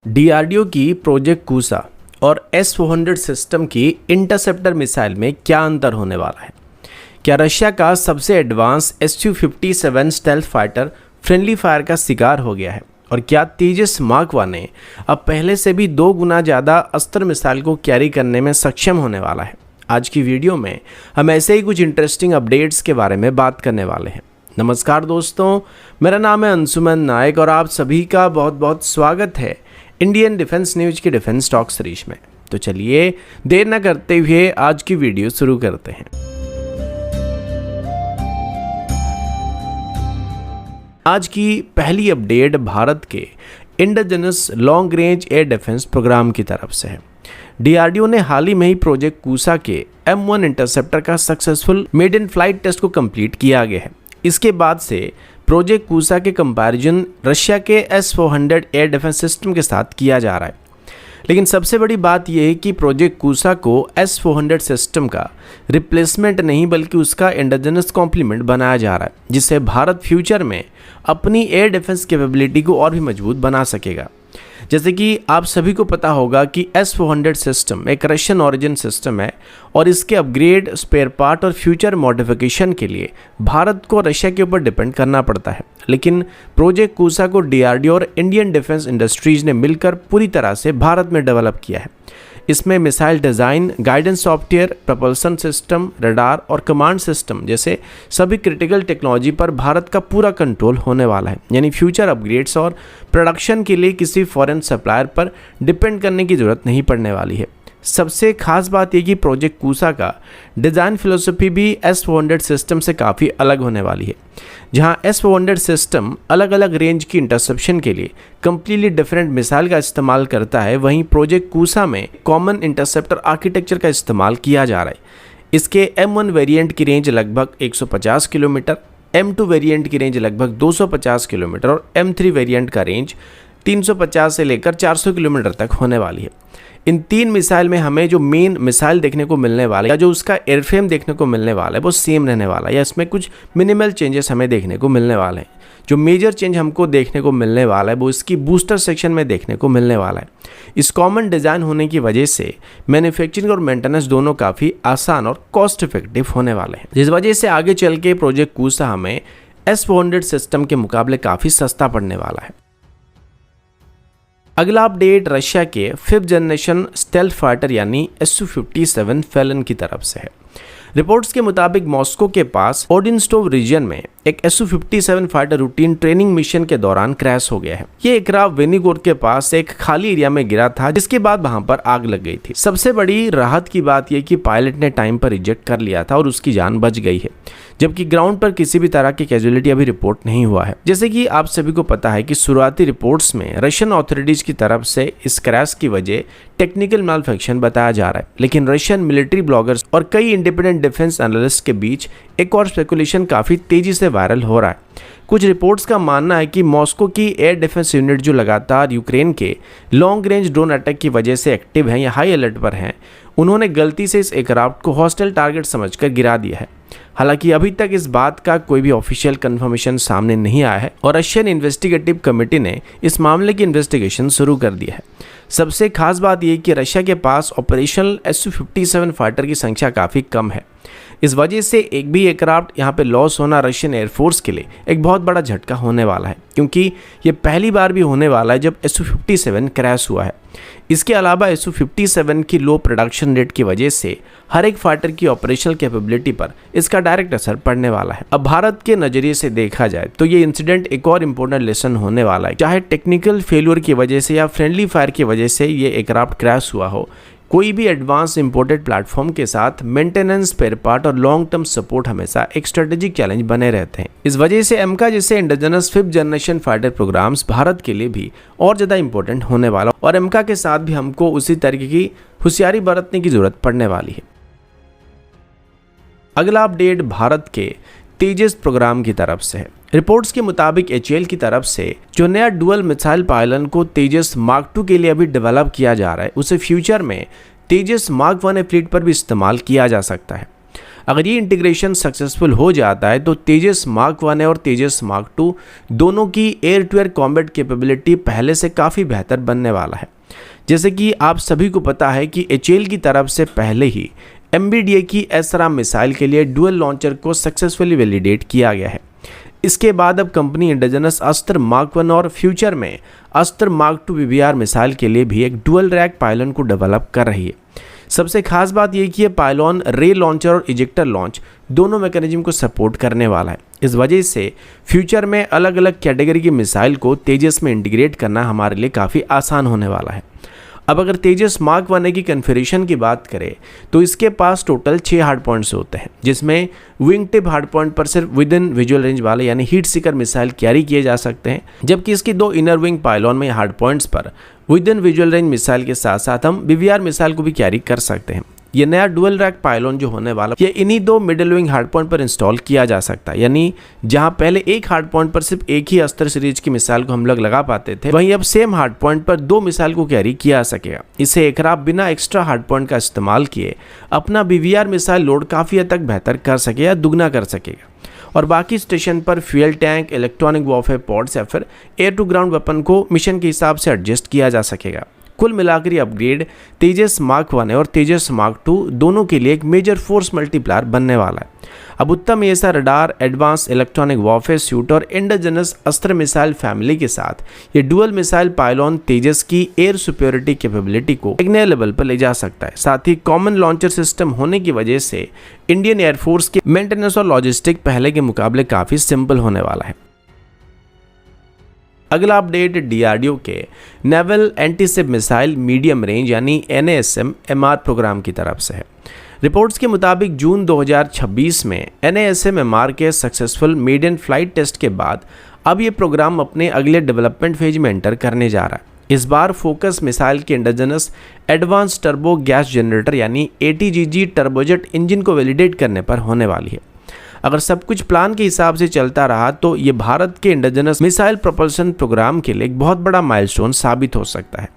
DRDO की project कूसा और S-400 system की इंटरसेप्टर मिसाइल में क्या अंतर होने वाला है? क्या रशिया का सबसे advance Su-57 stealth fighter friendly fire का शिकार हो गया है? और क्या तेजस मार्क 1 ने अब पहले से भी 2 गुना ज़्यादा अस्त्र मिसाइल को कैरी करने में सक्षम होने वाला है? आज की वीडियो में हम ऐसे ही कुछ इंटरेस्टिंग अपडेट्स के बारे में बात करने वाले हैं। नमस्कार दोस्तों, मेरा नाम है अंशुमन नायक और आप सभी का बहुत बहुत स्वागत है इंडियन डिफेंस न्यूज की डिफेंस टॉक सीरीज में। तो चलिए देर न करते हुए आज की वीडियो शुरू करते हैं। आज की पहली अपडेट भारत के indigenous long range air defence programme की तरफ से है। डीआरडीओ ने हाल ही में ही प्रोजेक्ट कूसा के M1 इंटरसेप्टर का successful maiden flight test को कंप्लीट किया गया है। इसके बाद से प्रोजेक्ट कूसा के कंपैरिजन रशिया के S-400 एयर डिफेंस सिस्टम के साथ किया जा रहा है। लेकिन सबसे बड़ी बात यह है कि प्रोजेक्ट कूसा को S-400 सिस्टम का रिप्लेसमेंट नहीं बल्कि उसका इंडिजिनस कॉम्प्लीमेंट बनाया जा रहा है, जिससे भारत फ्यूचर में अपनी एयर डिफेंस कैपेबिलिटी को और भी मजबूत बना सकेगा। जैसे कि आप सभी को पता होगा कि S-400 सिस्टम एक रशियन ओरिजिन सिस्टम है और इसके अपग्रेड, स्पेयर पार्ट और फ्यूचर मॉडिफिकेशन के लिए भारत को रशिया के ऊपर डिपेंड करना पड़ता है। लेकिन प्रोजेक्ट कूसा को डीआरडीओ और इंडियन डिफेंस इंडस्ट्रीज ने मिलकर पूरी तरह से भारत में डेवलप किया है। इसमें missile design, guidance software, propulsion system, radar और कमांड सिस्टम जैसे सभी क्रिटिकल टेक्नोलॉजी पर भारत का पूरा कंट्रोल होने वाला है। यानी फ्यूचर अपग्रेड्स और प्रोडक्शन के लिए किसी फॉरेन सप्लायर पर डिपेंड करने की ज़रूरत नहीं पड़ने वाली है। सबसे खास बात यह कि प्रोजेक्ट कूसा का डिज़ाइन फिलोसफी भी S-400 सिस्टम से काफ़ी अलग होने वाली है। जहां S-400 सिस्टम अलग अलग रेंज की इंटरसेप्शन के लिए कंप्लीटली डिफरेंट मिसाइल का इस्तेमाल करता है, वहीं प्रोजेक्ट कूसा में कॉमन इंटरसेप्टर आर्किटेक्चर का इस्तेमाल किया जा रहा है। इसके M1 वेरिएंट की रेंज लगभग 150 किलोमीटर, M2 वेरिएंट की रेंज लगभग 250 किलोमीटर और M3 वेरिएंट का रेंज 350 से लेकर 400 किलोमीटर तक होने वाली है। इन 3 मिसाइल में हमें जो मेन मिसाइल देखने को मिलने वाला है या जो उसका एयरफ्रेम देखने को मिलने वाला है वो सेम रहने वाला है, या इसमें कुछ मिनिमल चेंजेस हमें देखने को मिलने वाले हैं। जो मेजर चेंज हमको देखने को मिलने वाला है वो इसकी बूस्टर सेक्शन में देखने को मिलने वाला है। इस कॉमन डिज़ाइन होने की वजह से मैन्युफैक्चरिंग और मेंटेनेंस दोनों काफ़ी आसान और कॉस्ट इफेक्टिव होने वाले हैं, जिस वजह से आगे चल के प्रोजेक्ट कूसा हमें S-400 सिस्टम के मुकाबले काफ़ी सस्ता पड़ने वाला है। अगला अपडेट रशिया के 5th जनरेशन स्टेल्थ फाइटर यानी Su-57 फैलन की तरफ से है। रिपोर्ट्स के मुताबिक मॉस्को के पास ओडिनस्टोव रीजन में एक Su-57 fighter routine training mission के दौरान क्रैश हो गया है। ये एयरक्राफ्ट वेनिगोर के पास एक खाली एरिया में गिरा था, जिसके बाद वहां पर आग लग गई थी। सबसे बड़ी राहत की बात यह कि पायलट ने टाइम पर इजेक्ट कर लिया था और उसकी जान बच गई है, जबकि ग्राउंड पर किसी भी तरह की कैजुअलिटी अभी रिपोर्ट नहीं हुआ है। जैसे कि आप सभी को पता है कि शुरुआती रिपोर्ट्स में रशियन अथॉरिटीज की तरफ से इस क्रैश की वजह टेक्निकल मैलफंक्शन बताया जा रहा है, लेकिन रशियन मिलिट्री ब्लॉगर्स और कई इंडिपेंडेंट डिफेंस एनालिस्ट के बीच एक और स्पेकुलेशन काफ़ी तेजी से वायरल हो रहा है। कुछ रिपोर्ट्स का मानना है कि मॉस्को की एयर डिफेंस यूनिट जो लगातार यूक्रेन के लॉन्ग रेंज ड्रोन अटैक की वजह से एक्टिव हैं या हाई अलर्ट पर हैं, उन्होंने गलती से इस एयरक्राफ्ट को हॉस्टाइल टारगेट समझकर गिरा दिया है। हालांकि अभी तक इस बात का कोई भी ऑफिशियल कंफर्मेशन सामने नहीं आया है और रशियन इन्वेस्टिगेटिव कमेटी ने इस मामले की इन्वेस्टिगेशन शुरू कर दी है। सबसे खास बात यह कि रशिया के पास ऑपरेशनल Su-57 फाइटर की संख्या काफ़ी कम है। इस वजह से एक भी एयरक्राफ्ट यहाँ पे लॉस होना रशियन एयरफोर्स के लिए एक बहुत बड़ा झटका होने वाला है, क्योंकि ये पहली बार भी होने वाला है जब Su-57 क्रैश हुआ है। इसके अलावा Su-57 की लो प्रोडक्शन रेट की वजह से हर एक फाइटर की ऑपरेशनल कैपेबिलिटी पर इसका डायरेक्ट असर पड़ने वाला है। अब भारत के नज़रिए से देखा जाए तो ये इंसिडेंट एक और इम्पोर्टेंट लेसन होने वाला है। चाहे टेक्निकल फेल्योर की वजह से या फ्रेंडली फायर की वजह से ये एयरक्राफ्ट क्रैश हुआ हो, कोई भी एडवांस इंपोर्टेड प्लेटफॉर्म के साथ मेंटेनेंस, स्पेयर पार्ट और लॉन्ग टर्म सपोर्ट हमेशा एक स्ट्रेटेजिक चैलेंज बने रहते हैं। इस वजह से एमका जैसे indigenous 5th generation fighter programmes Bharat के लिए भी और ज़्यादा इंपॉर्टेंट होने वाला और एमका के साथ भी हमको उसी तरीके की होशियारी बरतने की जरूरत पड़ने वाली है। अगला अपडेट भारत के तेजस प्रोग्राम की तरफ से है। रिपोर्ट्स के मुताबिक HAL की तरफ से जो नया डुअल मिसाइल पायलन को तेजस मार्क 2 के लिए अभी डेवलप किया जा रहा है, उसे फ्यूचर में तेजस मार्क 1 फ्लीट पर भी इस्तेमाल किया जा सकता है। अगर ये इंटीग्रेशन सक्सेसफुल हो जाता है तो तेजस मार्क 1 और तेजस मार्क 2 दोनों की air to air combat capability पहले से काफ़ी बेहतर बनने वाला है। जैसे कि आप सभी को पता है कि HAL की तरफ से पहले ही MBDA की SRAM मिसाइल के लिए डुअल लॉन्चर को सक्सेसफुली वैलिडेट किया गया है। इसके बाद अब कंपनी इंडिजिनस अस्त्र मार्क 1 और फ्यूचर में अस्त्र मार्क 2 BBR मिसाइल के लिए भी एक डुअल रैक पायलॉन को डेवलप कर रही है। सबसे खास बात यह कि यह पायलॉन रे लॉन्चर और इजेक्टर लॉन्च दोनों मैकेनिज्म को सपोर्ट करने वाला है। इस वजह से फ्यूचर में अलग अलग कैटेगरी की मिसाइल को तेजस में इंटीग्रेट करना हमारे लिए काफ़ी आसान होने वाला है। अब अगर तेजस मार्क 1 की कन्फिगरेशन की बात करें तो इसके पास टोटल 6 हार्ड पॉइंट्स होते हैं, जिसमें विंग टिप हार्ड पॉइंट पर सिर्फ विद इन विजुअल रेंज वाले यानी हीट सीकर मिसाइल कैरी किए जा सकते हैं, जबकि इसकी 2 इनर विंग पायलॉन में हार्ड पॉइंट्स पर with in visual range missile के साथ साथ हम BBR मिसाइल को भी कैरी कर सकते हैं। ये नया डुअल रैक पायलॉन जो होने वाला ये इन्हीं 2 मिडिल विंग हार्ड पॉइंट पर इंस्टॉल किया जा सकता है, यानी जहां पहले एक हार्ड पॉइंट पर सिर्फ एक ही अस्त्र सीरीज की मिसाइल को हम लोग लगा पाते थे, वहीं अब सेम हार्ड पॉइंट पर 2 मिसाइल को कैरी किया सकेगा। इससे एयरक्राफ्ट बिना एक्स्ट्रा हार्ड पॉइंट का इस्तेमाल किए अपना BBR मिसाइल लोड काफ़ी हद तक बेहतर कर सके या दुगना कर सकेगा, और बाकी स्टेशन पर fuel tank, electronic warfare pods या फिर एयर टू ग्राउंड वेपन को मिशन के हिसाब से एडजस्ट किया जा सकेगा। कुल मिलाकर अपग्रेड तेजस मार्क 1 और तेजस मार्क 2 दोनों के लिए एक मेजर फोर्स मल्टीप्लायर बनने वाला है। अब उत्तम ऐसा radar, advance electronic warfare suit और इंडिजिनस अस्त्र मिसाइल फैमिली के साथ ये डुअल मिसाइल पायलॉन तेजस की एयर सुपेरियोरिटी कैपेबिलिटी को एक नए लेवल पर ले जा सकता है। साथ ही कॉमन लॉन्चर सिस्टम होने की वजह से इंडियन एयरफोर्स की मेंटेनेंस और लॉजिस्टिक पहले के मुकाबले काफ़ी सिंपल होने वाला है। अगला अपडेट DRDO के naval antiship missile medium range यानी NASM MR प्रोग्राम की तरफ से है। रिपोर्ट्स के मुताबिक जून 2026 में NASM MR के सक्सेसफुल मेडन फ्लाइट टेस्ट के बाद अब ये प्रोग्राम अपने अगले डेवलपमेंट फेज में एंटर करने जा रहा है। इस बार फोकस मिसाइल के indigenous advance turbo gas generator यानी ATGG टर्बोजेट इंजन को वैलिडेट करने पर होने वाली है। अगर सब कुछ प्लान के हिसाब से चलता रहा तो ये भारत के इंडिजिनस मिसाइल प्रोपल्शन प्रोग्राम के लिए एक बहुत बड़ा माइलस्टोन साबित हो सकता है।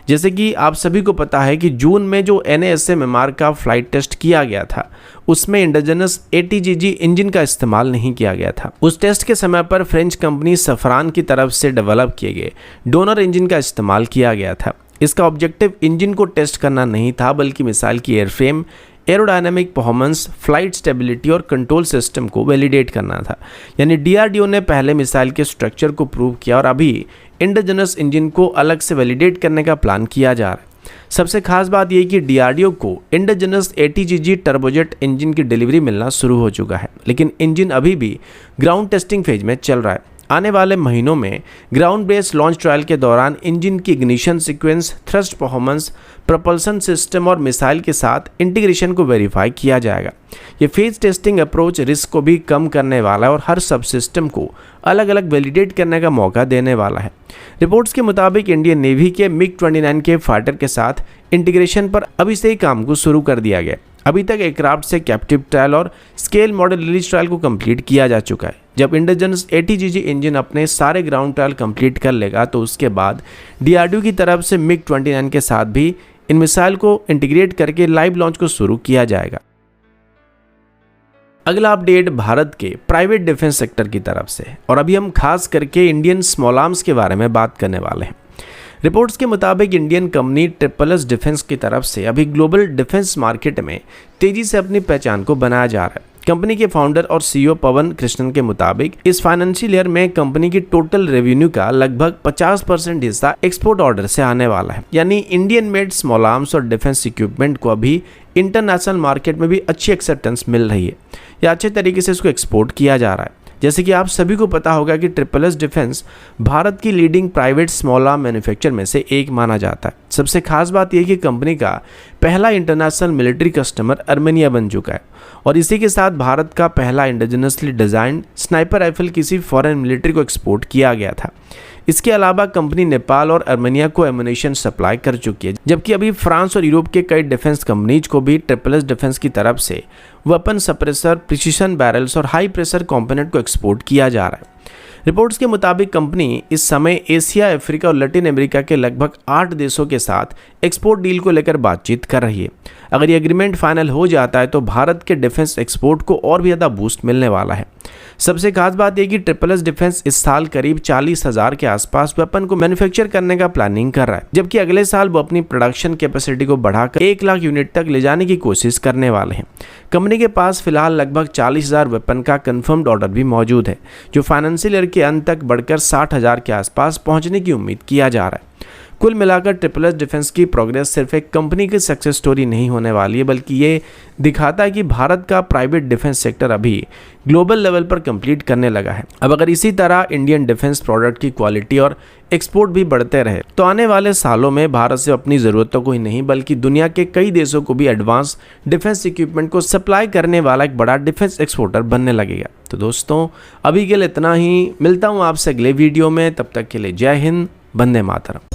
जैसे कि आप सभी को पता है कि जून में जो NASM MR का फ्लाइट टेस्ट किया गया था उसमें इंडिजिनस ATGG इंजन का इस्तेमाल नहीं किया गया था। उस टेस्ट के समय पर फ्रेंच कंपनी सफरान की तरफ से डेवलप किए गए डोनर इंजन का इस्तेमाल किया गया था। इसका ऑब्जेक्टिव इंजन को टेस्ट करना नहीं था बल्कि मिसाइल की airframe, aerodynamic performance, flight stability और कंट्रोल सिस्टम को वैलिडेट करना था। यानी DRDO ने पहले मिसाइल के स्ट्रक्चर को प्रूव किया और अभी इंडिजिनस इंजन को अलग से वैलिडेट करने का प्लान किया जा रहा है। सबसे खास बात यह कि DRDO को इंडिजिनस ATGG टर्बोजेट इंजन की डिलीवरी मिलना शुरू हो चुका है, लेकिन इंजन अभी भी ग्राउंड टेस्टिंग फेज में चल रहा है। आने वाले महीनों में ग्राउंड बेस्ड लॉन्च ट्रायल के दौरान इंजन की ignition sequence, thrust performance, propulsion system और मिसाइल के साथ इंटीग्रेशन को वेरीफाई किया जाएगा। ये फेज टेस्टिंग अप्रोच रिस्क को भी कम करने वाला है और हर सब सिस्टम को अलग अलग वैलिडेट करने का मौका देने वाला है। रिपोर्ट्स के मुताबिक इंडियन नेवी के MiG-29 के फाइटर के साथ इंटीग्रेशन पर अभी से ही काम को शुरू कर दिया गया। अभी तक एयरक्राफ्ट से कैप्टिव ट्रायल और स्केल मॉडल रिलीज ट्रायल को कंप्लीट किया जा चुका है। जब इंडिजिनस ATGG इंजन अपने सारे ग्राउंड ट्रायल कंप्लीट कर लेगा तो उसके बाद DRDO की तरफ से MiG-29 के साथ भी इन मिसाइल को इंटीग्रेट करके लाइव लॉन्च को शुरू किया जाएगा। अगला अपडेट भारत के प्राइवेट डिफेंस सेक्टर की तरफ से है और अभी हम खास करके इंडियन स्मॉल आर्म्स के बारे में बात करने वाले हैं। रिपोर्ट्स के मुताबिक इंडियन कंपनी SSS डिफेंस की तरफ से अभी ग्लोबल डिफेंस मार्केट में तेजी से अपनी पहचान को बनाया जा रहा है। कंपनी के फाउंडर और CEO पवन कृष्णन के मुताबिक इस फाइनेंशियल ईयर में कंपनी की टोटल रेवेन्यू का लगभग 50% हिस्सा एक्सपोर्ट ऑर्डर से आने वाला है। यानी इंडियन मेड स्मॉल आर्म्स और डिफेंस इक्विपमेंट को अभी इंटरनेशनल मार्केट में भी अच्छी एक्सेप्टेंस मिल रही है या अच्छे तरीके से इसको एक्सपोर्ट किया जा रहा है। जैसे कि आप सभी को पता होगा कि SSS डिफेंस भारत की leading private small arm manufacture में से एक माना जाता है। सबसे खास बात यह कि कंपनी का पहला इंटरनेशनल मिलिट्री कस्टमर आर्मेनिया बन चुका है और इसी के साथ भारत का पहला इंडिजिनसली डिजाइंड स्नाइपर राइफल किसी फॉरेन मिलिट्री को एक्सपोर्ट किया गया था। इसके अलावा कंपनी नेपाल और आर्मेनिया को एमुनेशन सप्लाई कर चुकी है, जबकि अभी फ्रांस और यूरोप के कई डिफेंस कंपनीज को भी SSS डिफेंस की तरफ से वेपन सप्रेसर, प्रिसीशन बैरल्स और हाई प्रेशर कंपोनेंट को एक्सपोर्ट किया जा रहा है। रिपोर्ट्स के मुताबिक कंपनी इस समय एशिया, अफ्रीका और लैटिन अमेरिका के लगभग 8 देशों के साथ एक्सपोर्ट डील को लेकर बातचीत कर रही है। अगर ये एग्रीमेंट फाइनल हो जाता है तो भारत के डिफेंस एक्सपोर्ट को और भी ज़्यादा बूस्ट मिलने वाला है। सबसे खास बात यह कि ट्रिपल डिफेंस इस साल करीब 40,000 के आसपास वेपन को मैन्युफैक्चर करने का प्लानिंग कर रहा है, जबकि अगले साल वो अपनी प्रोडक्शन कैपेसिटी को बढ़ाकर 1 लाख यूनिट तक ले जाने की कोशिश करने वाले हैं। कंपनी के पास फिलहाल लगभग 40,000 वेपन का कंफर्म्ड ऑर्डर भी मौजूद है, जो फाइनेंशियल ईयर के अंत तक बढ़कर 60,000 के आसपास पहुंचने की उम्मीद किया जा रहा है। कुल मिलाकर ट्रिपल डिफेंस की प्रोग्रेस सिर्फ एक कंपनी की सक्सेस स्टोरी नहीं होने वाली है, बल्कि ये दिखाता है कि भारत का प्राइवेट डिफेंस सेक्टर अभी ग्लोबल लेवल पर कंप्लीट करने लगा है। अब अगर इसी तरह इंडियन डिफेंस प्रोडक्ट की क्वालिटी और एक्सपोर्ट भी बढ़ते रहे तो आने वाले सालों में भारत से अपनी ज़रूरतों को ही नहीं बल्कि दुनिया के कई देशों को भी एडवांस डिफेंस इक्विपमेंट को सप्लाई करने वाला एक बड़ा डिफेंस एक्सपोर्टर बनने लगेगा। तो दोस्तों, अभी के लिए इतना ही। मिलता हूँ आपसे अगले वीडियो में, तब तक के लिए जय हिंद, वंदे मातरम।